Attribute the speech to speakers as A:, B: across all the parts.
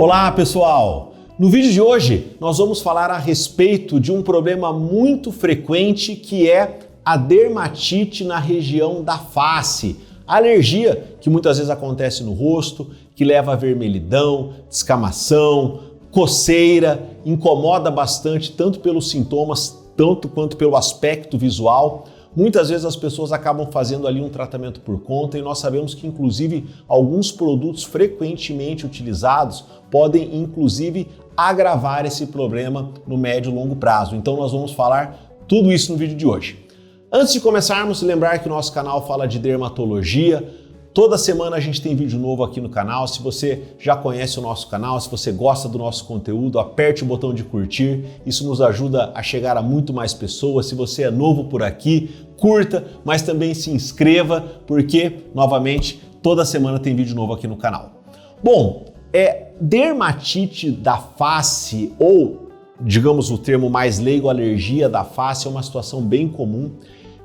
A: Olá pessoal! No vídeo de hoje nós vamos falar a respeito de um problema muito frequente que é a dermatite na região da face. A alergia que muitas vezes acontece no rosto, que leva a vermelhidão, descamação, coceira, incomoda bastante tanto pelos sintomas, tanto quanto pelo aspecto visual. Muitas vezes as pessoas acabam fazendo ali um tratamento por conta e nós sabemos que inclusive alguns produtos frequentemente utilizados podem inclusive agravar esse problema no médio e longo prazo. Então nós vamos falar tudo isso no vídeo de hoje. Antes de começarmos, lembrar que o nosso canal fala de dermatologia. Toda semana a gente tem vídeo novo aqui no canal. Se você já conhece o nosso canal, se você gosta do nosso conteúdo, aperte o botão de curtir. Isso nos ajuda a chegar a muito mais pessoas. Se você é novo por aqui, curta, mas também se inscreva, porque, novamente, toda semana tem vídeo novo aqui no canal. Bom, dermatite da face, ou, digamos o termo mais leigo, alergia da face, é uma situação bem comum.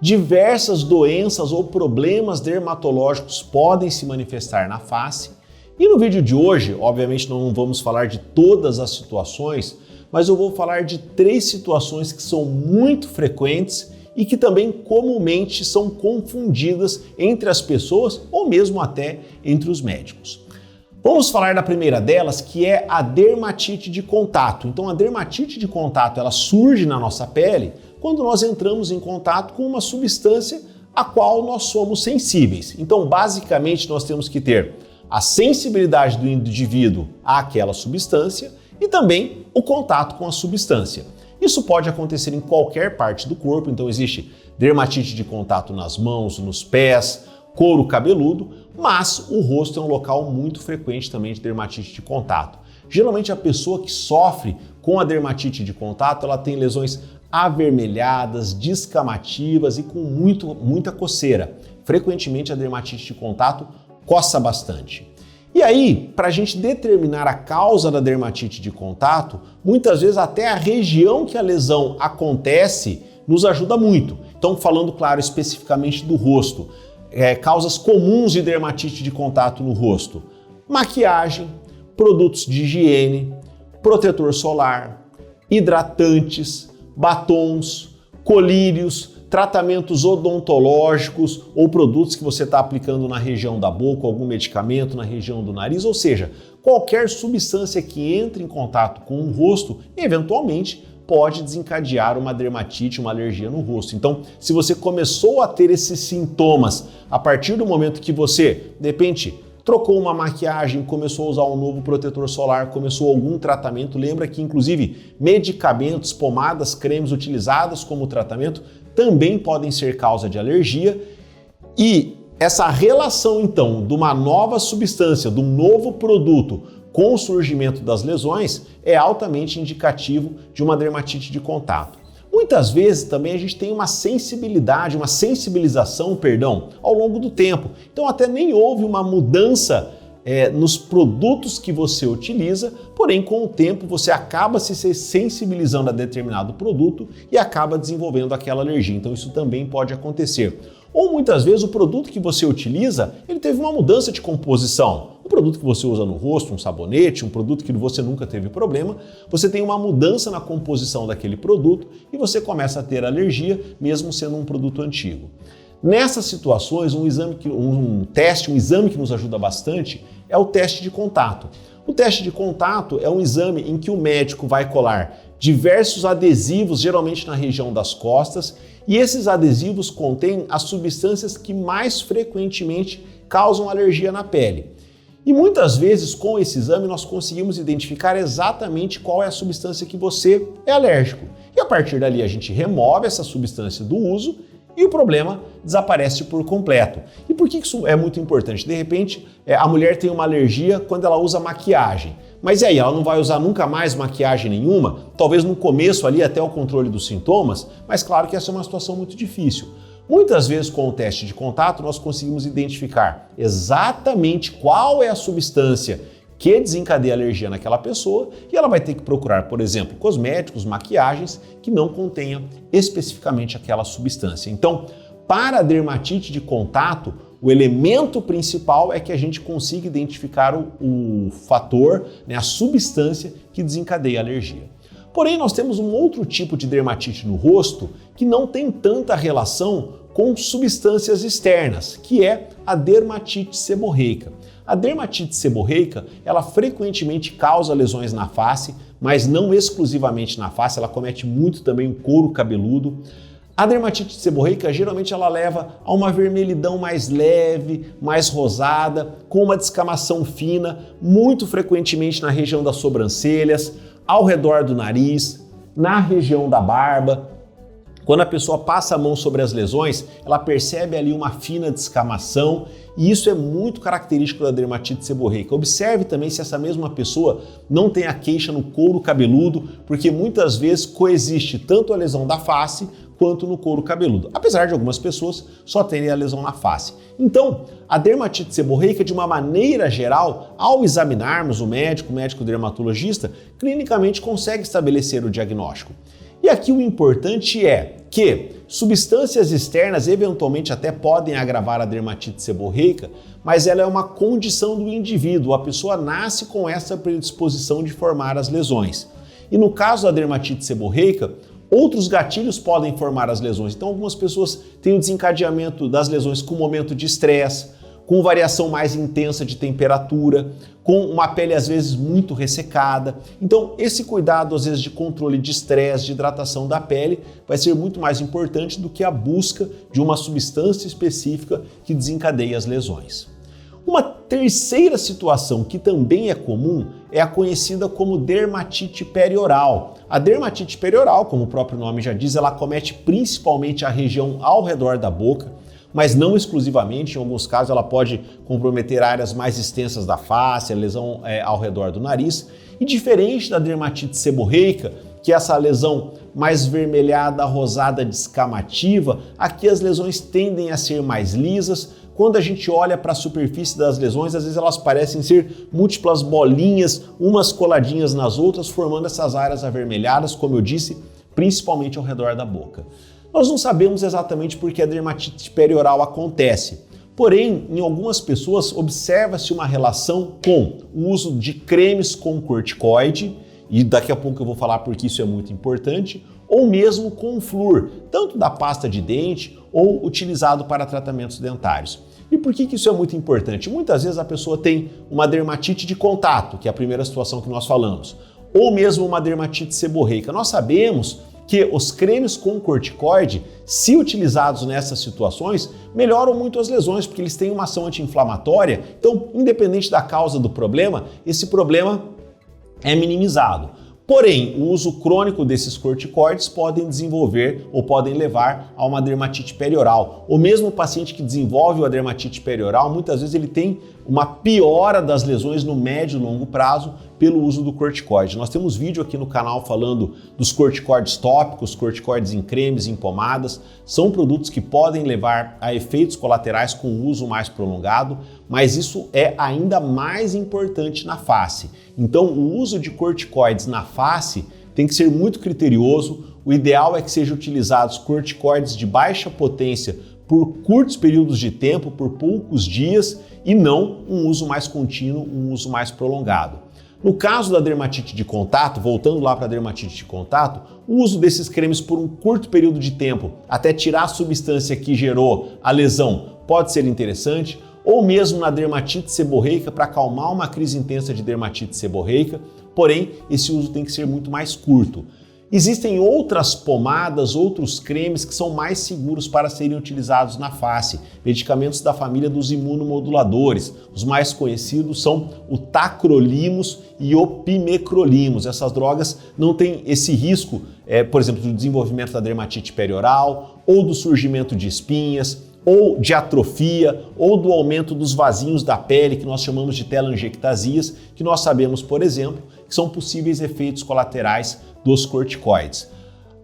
A: Diversas doenças ou problemas dermatológicos podem se manifestar na face. E no vídeo de hoje, obviamente não vamos falar de todas as situações, mas eu vou falar de 3 situações que são muito frequentes e que também comumente são confundidas entre as pessoas ou mesmo até entre os médicos. Vamos falar da primeira delas, que é a dermatite de contato. Então a dermatite de contato, ela surge na nossa pele quando nós entramos em contato com uma substância a qual nós somos sensíveis. Então, basicamente, nós temos que ter a sensibilidade do indivíduo àquela substância e também o contato com a substância. Isso pode acontecer em qualquer parte do corpo, então existe dermatite de contato nas mãos, nos pés, couro cabeludo, mas o rosto é um local muito frequente também de dermatite de contato. Geralmente a pessoa que sofre com a dermatite de contato, ela tem lesões avermelhadas, descamativas e com muita coceira. Frequentemente a dermatite de contato coça bastante. E aí, para a gente determinar a causa da dermatite de contato, muitas vezes até a região que a lesão acontece nos ajuda muito. Então, falando, claro, especificamente do rosto, causas comuns de dermatite de contato no rosto: maquiagem, produtos de higiene, protetor solar, hidratantes, batons, colírios, tratamentos odontológicos ou produtos que você está aplicando na região da boca, algum medicamento na região do nariz, ou seja, qualquer substância que entre em contato com o rosto, eventualmente pode desencadear uma dermatite, uma alergia no rosto. Então, se você começou a ter esses sintomas a partir do momento que você, de repente, trocou uma maquiagem, começou a usar um novo protetor solar, começou algum tratamento, lembra que inclusive medicamentos, pomadas, cremes utilizados como tratamento também podem ser causa de alergia. E essa relação então de uma nova substância, de um novo produto com o surgimento das lesões é altamente indicativo de uma dermatite de contato. Muitas vezes também a gente tem uma sensibilização, ao longo do tempo. Então até nem houve uma mudança nos produtos que você utiliza, porém com o tempo você acaba se sensibilizando a determinado produto e acaba desenvolvendo aquela alergia. Então isso também pode acontecer. Ou muitas vezes o produto que você utiliza, ele teve uma mudança de composição. Um produto que você usa no rosto, um sabonete, um produto que você nunca teve problema, você tem uma mudança na composição daquele produto e você começa a ter alergia, mesmo sendo um produto antigo. Nessas situações, um exame que nos ajuda bastante é o teste de contato. O teste de contato é um exame em que o médico vai colar diversos adesivos, geralmente na região das costas, e esses adesivos contêm as substâncias que mais frequentemente causam alergia na pele. E muitas vezes com esse exame nós conseguimos identificar exatamente qual é a substância que você é alérgico. E a partir dali a gente remove essa substância do uso e o problema desaparece por completo. E por que isso é muito importante? De repente, a mulher tem uma alergia quando ela usa maquiagem. Mas e aí, ela não vai usar nunca mais maquiagem nenhuma? Talvez no começo ali até o controle dos sintomas, mas claro que essa é uma situação muito difícil. Muitas vezes com o teste de contato nós conseguimos identificar exatamente qual é a substância que desencadeia alergia naquela pessoa e ela vai ter que procurar, por exemplo, cosméticos, maquiagens que não contenham especificamente aquela substância. Então, para a dermatite de contato, o elemento principal é que a gente consiga identificar o fator, né, a substância que desencadeia a alergia. Porém, nós temos um outro tipo de dermatite no rosto que não tem tanta relação com substâncias externas, que é a dermatite seborreica. A dermatite seborreica, ela frequentemente causa lesões na face, mas não exclusivamente na face, ela comete muito também o couro cabeludo. A dermatite seborreica geralmente ela leva a uma vermelhidão mais leve, mais rosada, com uma descamação fina, muito frequentemente na região das sobrancelhas, ao redor do nariz, na região da barba. Quando a pessoa passa a mão sobre as lesões, ela percebe ali uma fina descamação e isso é muito característico da dermatite seborreica. Observe também se essa mesma pessoa não tem a queixa no couro cabeludo, porque muitas vezes coexiste tanto a lesão da face quanto no couro cabeludo, apesar de algumas pessoas só terem a lesão na face. Então, a dermatite seborreica, de uma maneira geral, ao examinarmos o médico dermatologista, clinicamente consegue estabelecer o diagnóstico. E aqui o importante é que substâncias externas eventualmente até podem agravar a dermatite seborreica, mas ela é uma condição do indivíduo, a pessoa nasce com essa predisposição de formar as lesões. E no caso da dermatite seborreica, outros gatilhos podem formar as lesões. Então algumas pessoas têm o desencadeamento das lesões com momento de estresse, com variação mais intensa de temperatura, com uma pele às vezes muito ressecada. Então esse cuidado às vezes de controle de estresse, de hidratação da pele vai ser muito mais importante do que a busca de uma substância específica que desencadeie as lesões. Uma terceira situação que também é comum é a conhecida como dermatite perioral. A dermatite perioral, como o próprio nome já diz, ela acomete principalmente a região ao redor da boca, mas não exclusivamente. Em alguns casos ela pode comprometer áreas mais extensas da face, a lesão ao redor do nariz. E diferente da dermatite seborreica, que é essa lesão mais vermelhada, rosada, descamativa, aqui as lesões tendem a ser mais lisas. Quando a gente olha para a superfície das lesões, às vezes elas parecem ser múltiplas bolinhas, umas coladinhas nas outras, formando essas áreas avermelhadas, como eu disse, principalmente ao redor da boca. Nós não sabemos exatamente por que a dermatite perioral acontece, porém, em algumas pessoas observa-se uma relação com o uso de cremes com corticoide, e daqui a pouco eu vou falar porque isso é muito importante, ou mesmo com flúor, tanto da pasta de dente ou utilizado para tratamentos dentários. E por que isso é muito importante? Muitas vezes a pessoa tem uma dermatite de contato, que é a primeira situação que nós falamos, ou mesmo uma dermatite seborreica. Nós sabemos que os cremes com corticoide, se utilizados nessas situações, melhoram muito as lesões, porque eles têm uma ação anti-inflamatória. Então, independente da causa do problema, esse problema é minimizado. Porém, o uso crônico desses corticoides podem desenvolver ou podem levar a uma dermatite perioral. O mesmo paciente que desenvolve a dermatite perioral, muitas vezes ele tem uma piora das lesões no médio e longo prazo pelo uso do corticoide. Nós temos vídeo aqui no canal falando dos corticoides tópicos, corticoides em cremes, em pomadas. São produtos que podem levar a efeitos colaterais com o uso mais prolongado, mas isso é ainda mais importante na face. Então, o uso de corticoides na face tem que ser muito criterioso. O ideal é que sejam utilizados corticoides de baixa potência por curtos períodos de tempo, por poucos dias, e não um uso mais contínuo, um uso mais prolongado. No caso da dermatite de contato, voltando lá para a dermatite de contato, o uso desses cremes por um curto período de tempo, até tirar a substância que gerou a lesão, pode ser interessante, ou mesmo na dermatite seborreica para acalmar uma crise intensa de dermatite seborreica, porém esse uso tem que ser muito mais curto. Existem outras pomadas, outros cremes que são mais seguros para serem utilizados na face, medicamentos da família dos imunomoduladores. Os mais conhecidos são o tacrolimus e o pimecrolimus. Essas drogas não têm esse risco, por exemplo, do desenvolvimento da dermatite perioral, ou do surgimento de espinhas, ou de atrofia, ou do aumento dos vasinhos da pele, que nós chamamos de telangiectasias, que nós sabemos, por exemplo, que são possíveis efeitos colaterais dos corticoides.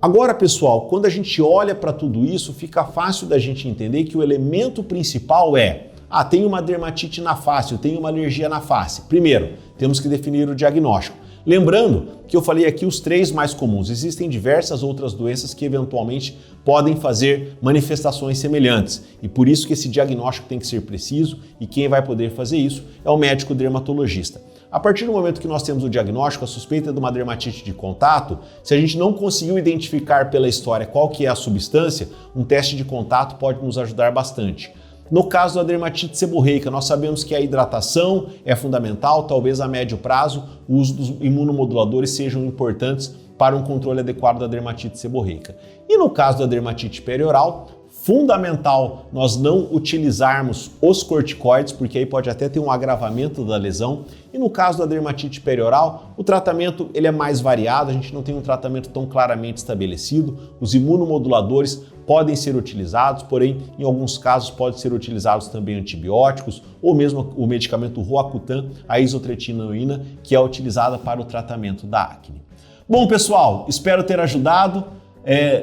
A: Agora, pessoal, quando a gente olha para tudo isso, fica fácil da gente entender que o elemento principal é: tenho uma dermatite na face, eu tenho uma alergia na face. Primeiro, temos que definir o diagnóstico. Lembrando que eu falei aqui os 3 mais comuns, existem diversas outras doenças que eventualmente podem fazer manifestações semelhantes e por isso que esse diagnóstico tem que ser preciso e quem vai poder fazer isso é o médico dermatologista. A partir do momento que nós temos o diagnóstico, a suspeita de uma dermatite de contato, se a gente não conseguiu identificar pela história qual que é a substância, um teste de contato pode nos ajudar bastante. No caso da dermatite seborreica, nós sabemos que a hidratação é fundamental, talvez a médio prazo o uso dos imunomoduladores sejam importantes para um controle adequado da dermatite seborreica. E no caso da dermatite perioral, fundamental nós não utilizarmos os corticoides, porque aí pode até ter um agravamento da lesão. E no caso da dermatite perioral, o tratamento ele é mais variado, a gente não tem um tratamento tão claramente estabelecido. Os imunomoduladores podem ser utilizados, porém, em alguns casos podem ser utilizados também antibióticos ou mesmo o medicamento Roacutan, a isotretinoína, que é utilizada para o tratamento da acne. Bom, pessoal, espero ter ajudado.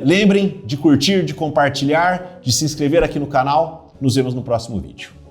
A: Lembrem de curtir, de compartilhar, de se inscrever aqui no canal. Nos vemos no próximo vídeo.